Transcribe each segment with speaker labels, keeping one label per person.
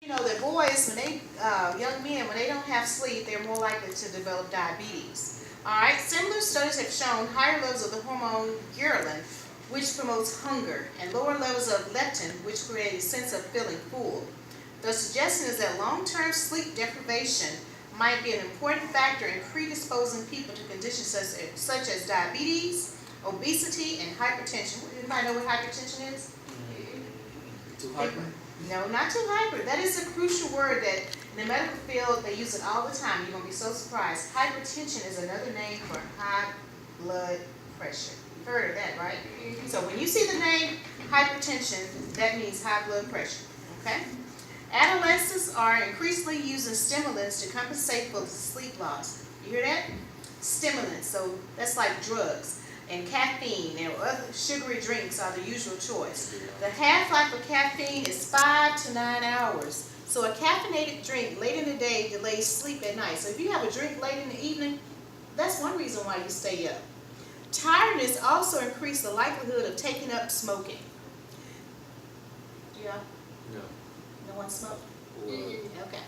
Speaker 1: You know that boys, when they, young men, when they don't have sleep, they're more likely to develop diabetes. Alright, similar studies have shown higher levels of the hormone ghrelin, which promotes hunger, and lower levels of leptin, which create a sense of feeling full. The suggestion is that long-term sleep deprivation might be an important factor in predisposing people to conditions such as diabetes, obesity, and hypertension. Anybody know what hypertension is?
Speaker 2: Too hyper?
Speaker 1: No, not too hyper. That is a crucial word that in the medical field they use it all the time. You're going to be so surprised. Hypertension is another name for high blood pressure. You've heard of that, right? So when you see the name hypertension, that means high blood pressure. Okay? Adolescents are increasingly using stimulants to compensate for the sleep loss. You hear that? Stimulants. So that's like drugs. And caffeine and other sugary drinks are the usual choice. The half-life of caffeine is 5 to 9 hours. So a caffeinated drink late in the day delays sleep at night. So if you have a drink late in the evening, that's one reason why you stay up. Tiredness also increases the likelihood of taking up smoking. Yeah?
Speaker 2: No.
Speaker 1: No one smoke?
Speaker 2: Well,
Speaker 1: Okay.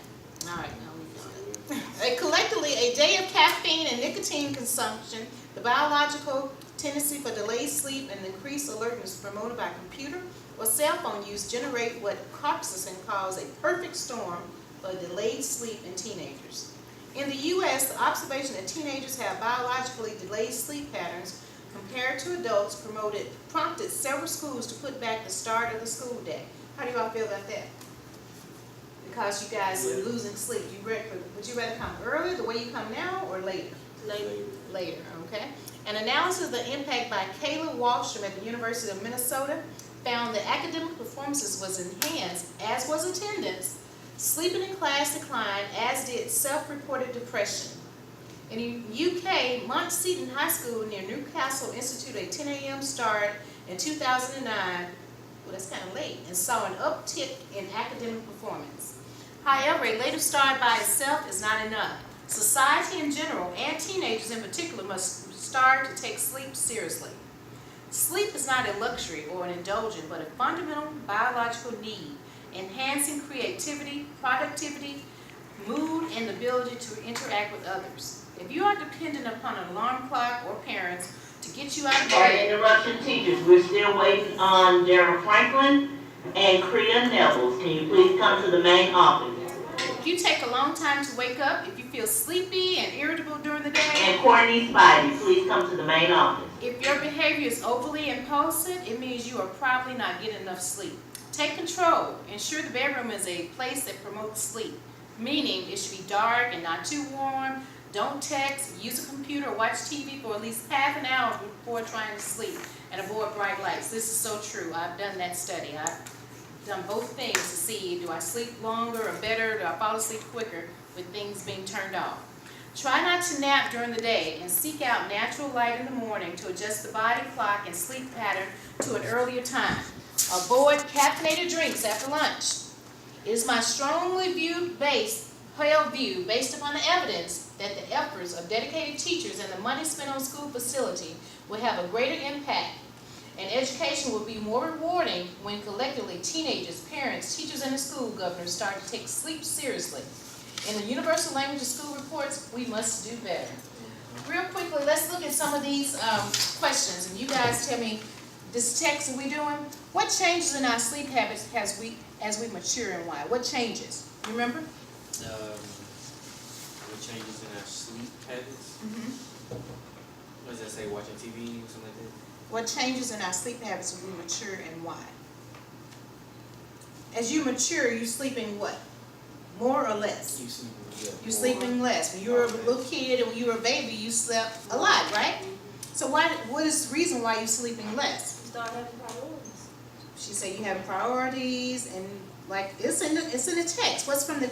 Speaker 1: All right. Now we know. Collectively, a day of caffeine and nicotine consumption, the biological tendency for delayed sleep and increased alertness promoted by computer or cell phone use generate what Coxon calls a perfect storm for delayed sleep in teenagers. In the U.S., the observation that teenagers have biologically delayed sleep patterns compared to adults prompted several schools to put back the start of the school day. How do you all feel about that? Because you guys are losing sleep. Would you rather come earlier, the way you come now, or later? Later, okay. An analysis of the impact by Kayla Wallstrom at the University of Minnesota found that academic performances was enhanced, as was attendance. Sleeping in class declined, as did self-reported depression. In the UK, Mont Seton High School near Newcastle instituted a 10 a.m. start in 2009, well that's kind of late, and saw an uptick in academic performance. However, a later start by itself is not enough. Society in general, and teenagers in particular, must start to take sleep seriously. Sleep is not a luxury or an indulgence, but a fundamental biological need, enhancing creativity, productivity, mood, and the ability to interact with others. If you are dependent upon an alarm clock or parents to get you out of bed...
Speaker 3: Interruption, teachers. We're still waiting on Darren Franklin and Kriya Nevels. Can you please come to the main office?
Speaker 1: If you take a long time to wake up, if you feel sleepy and irritable during the day...
Speaker 3: And Courtney Spivey, please come to the main office.
Speaker 1: If your behavior is overly impulsive, it means you are probably not getting enough sleep. Take control. Ensure the bedroom is a place that promotes sleep, meaning it should be dark and not too warm. Don't text, use a computer, or watch TV for at least half an hour before trying to sleep, and avoid bright lights. This is so true. I've done that study. I've done both things to see, do I sleep longer or better, do I fall asleep quicker with things being turned off. Try not to nap during the day and seek out natural light in the morning to adjust the body clock and sleep pattern to an earlier time. Avoid caffeinated drinks after lunch. It is my strongly held view based upon the evidence that the efforts of dedicated teachers and the money spent on school facility will have a greater impact, and education will be more rewarding when collectively teenagers, parents, teachers, and the school governors start to take sleep seriously. In the Universal Language of School reports, we must do better. Real quickly, let's look at some of these questions, and you guys tell me, this text that we're doing, what changes in our sleep habits as we mature and why? What changes? You remember?
Speaker 2: What changes in our sleep habits? What does that say? Watching TV or something like that?
Speaker 1: What changes in our sleep habits as we mature and why? As you mature, you sleeping what? More or less?
Speaker 2: You sleeping, yeah.
Speaker 1: You're sleeping less. When you were a little kid and when you were a baby, you slept a lot, right? So what is the reason why you're sleeping less?
Speaker 4: You start having priorities.
Speaker 1: She said you have priorities, and like it's in the text. What's from the